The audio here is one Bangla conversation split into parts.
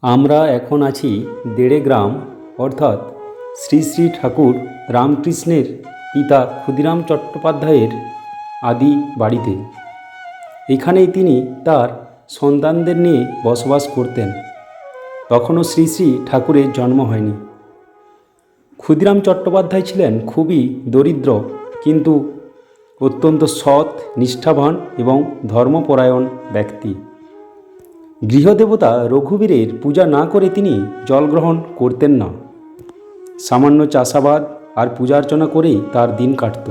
আমরা এখন আছি দেড়ে গ্রাম অর্থাৎ শ্রী শ্রী ঠাকুর রামকৃষ্ণের পিতা ক্ষুদিরাম চট্টোপাধ্যায়ের আদি বাড়িতে। এখানেই তিনি তার সন্তানদের নিয়ে বসবাস করতেন। তখনও শ্রী শ্রী ঠাকুরের জন্ম হয়নি। ক্ষুদিরাম চট্টোপাধ্যায় ছিলেন খুবই দরিদ্র কিন্তু অত্যন্ত সৎ, নিষ্ঠাবান এবং ধর্মপরায়ণ ব্যক্তি। গৃহদেবতা রঘুবীরের পূজা না করে তিনি জলগ্রহণ করতেন না। সামান্য চাষাবাদ আর পূজার্চনা করেই তার দিন কাটত।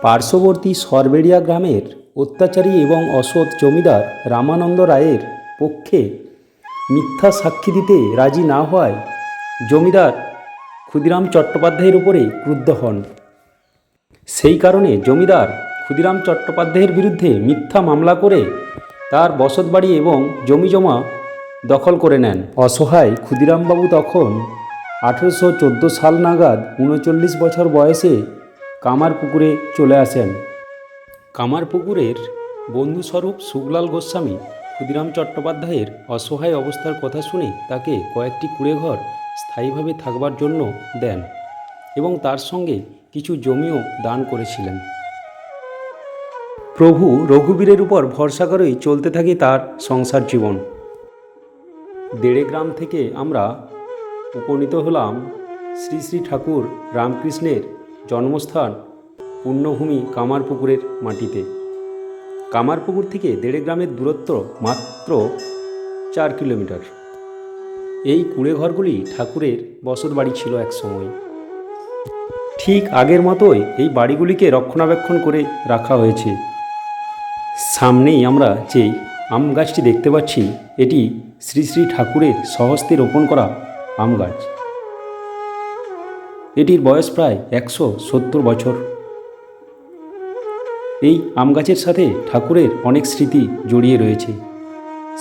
পার্শ্ববর্তী সরবেড়িয়া গ্রামের অত্যাচারী এবং অসৎ জমিদার রামানন্দ রায়ের পক্ষে মিথ্যা সাক্ষী দিতে রাজি না হওয়ায় জমিদার ক্ষুদিরাম চট্টোপাধ্যায়ের উপরে ক্রুদ্ধ হন। সেই কারণে জমিদার ক্ষুদিরাম চট্টোপাধ্যায়ের বিরুদ্ধে মিথ্যা মামলা করে তার বসতবাড়ি এবং জমিজমা দখল করে নেন। অসহায় ক্ষুদিরামবাবু তখন 1814 সাল নাগাদ 39 বছর বয়সে কামারপুকুরে চলে আসেন। কামারপুকুরের বন্ধুস্বরূপ শুকলাল গোস্বামী ক্ষুদিরাম চট্টোপাধ্যায়ের অসহায় অবস্থার কথা শুনে তাকে কয়েকটি কুঁড়েঘর স্থায়ীভাবে থাকবার জন্য দেন এবং তার সঙ্গে কিছু জমিও দান করেছিলেন। প্রভু রঘুবীরের উপর ভরসা করেই চলতে থাকে তার সংসার জীবন। দেড়ে গ্রাম থেকে আমরা উপনীত হলাম শ্রী শ্রী ঠাকুর রামকৃষ্ণের জন্মস্থান পুণ্যভূমি কামারপুকুরের মাটিতে। কামারপুকুর থেকে দেড়ে গ্রামের দূরত্ব মাত্র 4 কিলোমিটার। এই কুঁড়েঘরগুলি ঠাকুরের বসতবাড়ি ছিল একসময়। ঠিক আগের মতোই এই বাড়িগুলিকে রক্ষণাবেক্ষণ করে রাখা হয়েছে। সামনেই আমরা যেই আম গাছটি দেখতে পাচ্ছি এটি শ্রী শ্রী ঠাকুরের স্বহস্তে রোপণ করা আম গাছ। এটির বয়স প্রায় 170 বছর। এই আম গাছের সাথে ঠাকুরের অনেক স্মৃতি জড়িয়ে রয়েছে।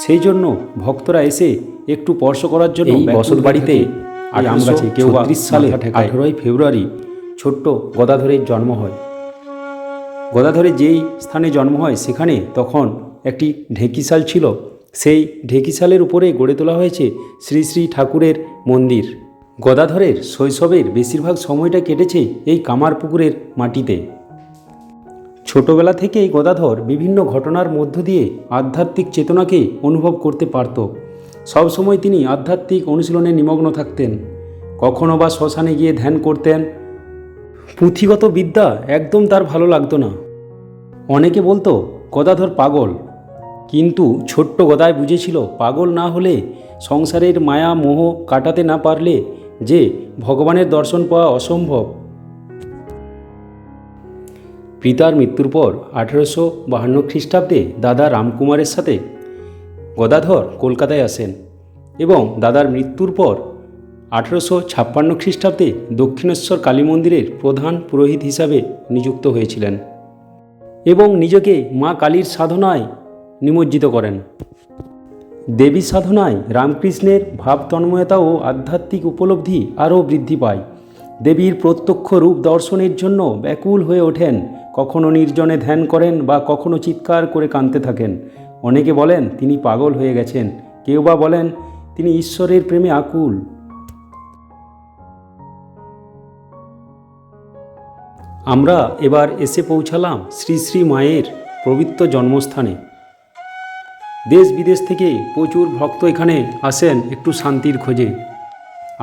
সেই জন্য ভক্তরা এসে একটু স্পর্শ করার জন্য এই বসতবাড়িতে এই আম গাছে কেউ 30 সালে 18 ফেব্রুয়ারি ছোট্ট গদাধরের জন্ম হয়। গদাধরের যেই স্থানে জন্ম হয় সেখানে তখন একটি ঢেকিশাল ছিল। সেই ঢেকিশালের উপরে গড়ে তোলা হয়েছে শ্রী শ্রী ঠাকুরের মন্দির। গদাধরের শৈশবের বেশিরভাগ সময়টা কেটেছে এই কামারপুকুরের মাটিতে। ছোটবেলা থেকেই গদাধর বিভিন্ন ঘটনার মধ্য দিয়ে আধ্যাত্মিক চেতনাকে অনুভব করতে পারত। সবসময় তিনি আধ্যাত্মিক অনুশীলনে নিমগ্ন থাকতেন। কখনো বা শ্মশানে গিয়ে ধ্যান করতেন। পুঁথিগত বিদ্যা একদম তার ভালো লাগতো না। অনেকে বলতো গদাধর পাগল, কিন্তু ছোট্ট গদায় বুঝেছিল পাগল না হলে, সংসারের মায়া মোহ কাটাতে না পারলে যে ভগবানের দর্শন পাওয়া অসম্ভব। পিতার মৃত্যুর পর 1852 খ্রিস্টাব্দে দাদা রামকুমারের সাথে গদাধর কলকাতায় আসেন এবং দাদার মৃত্যুর পর 1856 খ্রিস্টাব্দে দক্ষিণেশ্বর কালী মন্দিরের প্রধান পুরোহিত হিসাবে নিযুক্ত হয়েছিলেন এবং নিজেকে মা কালীর সাধনায় নিমজ্জিত করেন। দেবী সাধনায় রামকৃষ্ণের ভাবতন্ময়তা ও আধ্যাত্মিক উপলব্ধি আরও বৃদ্ধি পায়। দেবীর প্রত্যক্ষ রূপ দর্শনের জন্য ব্যাকুল হয়ে ওঠেন। কখনো নির্জনে ধ্যান করেন বা কখনো চিৎকার করে কাঁদতে থাকেন। অনেকে বলেন তিনি পাগল হয়ে গেছেন, কেউ বা বলেন তিনি ঈশ্বরের প্রেমে আকুল। আমরা এবার এসে পৌঁছালাম শ্রী শ্রী মায়ের পবিত্র জন্মস্থানে। দেশ বিদেশ থেকে প্রচুর ভক্ত এখানে আসেন একটু শান্তির খোঁজে।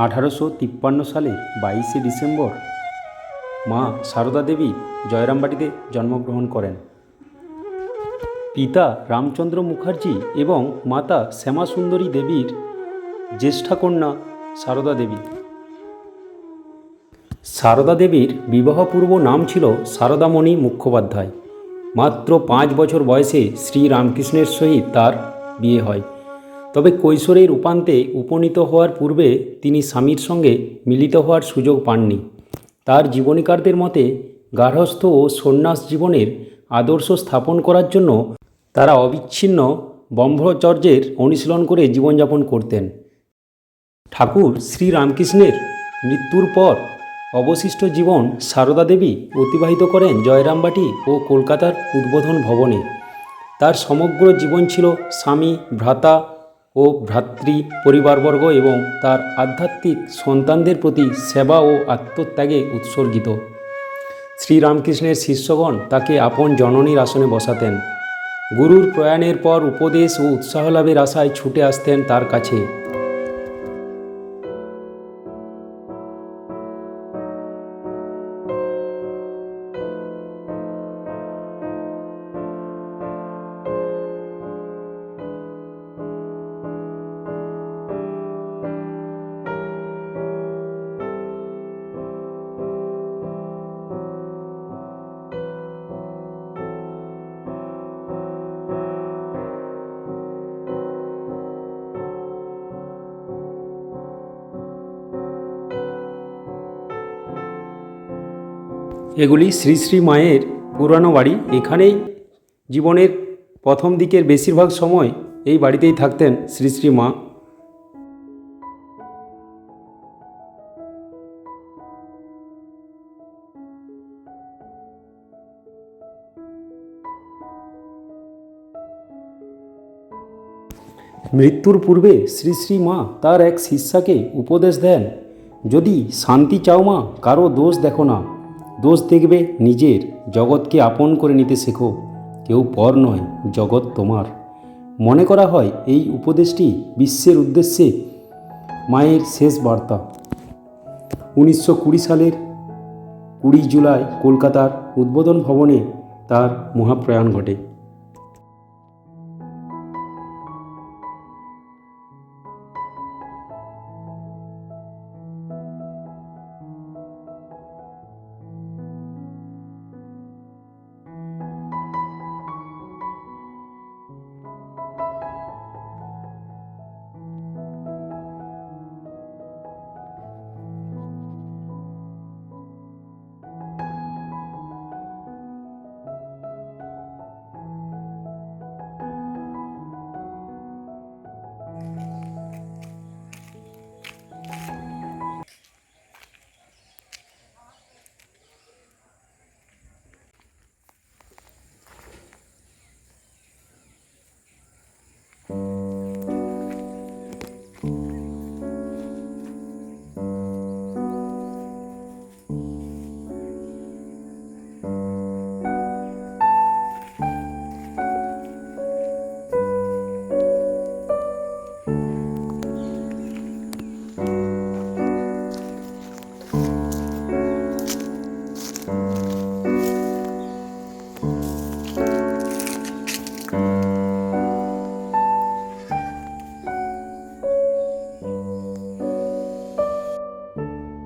1853 সালের 22শে ডিসেম্বর মা সারদা দেবী জয়রামবাটিতে জন্মগ্রহণ করেন। পিতা রামচন্দ্র মুখার্জি এবং মাতা শ্যামাসুন্দরী দেবীর জ্যেষ্ঠা কন্যা সারদা দেবী। সারদা দেবীর বিবাহপূর্ব নাম ছিল সারদামণি মুখোপাধ্যায়। মাত্র 5 বছর বয়সে শ্রী রামকৃষ্ণের সহিত তার বিয়ে হয়। তবে কৈশোরের উপান্তে উপনীত হওয়ার পূর্বে তিনি স্বামীর সঙ্গে মিলিত হওয়ার সুযোগ পাননি। তার জীবনীকারদের মতে গার্হস্থ্য ও সন্ন্যাস জীবনের আদর্শ স্থাপন করার জন্য তারা অবিচ্ছিন্ন ব্রহ্মচর্যের অনুশীলন করে জীবনযাপন করতেন। ঠাকুর শ্রী রামকৃষ্ণের মৃত্যুর পর অবশিষ্ট জীবন সারদা দেবী অতিবাহিত করেন জয়রামবাটি ও কলকাতার উদ্বোধন ভবনে। তার সমগ্র জীবন ছিল স্বামী, ভ্রাতা ও ভ্রাতৃ পরিবারবর্গ এবং তার আধ্যাত্মিক সন্তানদের প্রতি সেবা ও আত্মত্যাগে উৎসর্গিত। শ্রীরামকৃষ্ণের শিষ্যগণ তাকে আপন জননীর আসনে বসাতেন। গুরুর প্রয়াণের পর উপদেশ ও উৎসাহ লাভের আশায় ছুটে আসতেন তার কাছে। এগুলি শ্রী শ্রী মায়ের পুরানো বাড়ি। এখানেই জীবনের প্রথম দিকের বেশিরভাগ সময় এই বাড়িতেই থাকতেন শ্রী শ্রী মা। মৃত্যুর পূর্বে শ্রী শ্রী মা তার এক শিষ্যাকে উপদেশ দেন, যদি শান্তি চাও মা, কারো দোষ দেখো না, দোষ দেখবে নিজের। জগৎকে আপন করে নিতে শেখো, কেউ পর নয়, জগৎ তোমার। মনে করা হয় এই উপদেশটি বিশ্বের উদ্দেশ্যে মায়ের শেষ বার্তা। 1920 সালের 20 জুলাই কলকাতার উদ্বোধন ভবনে তার মহাপ্রয়াণ ঘটে।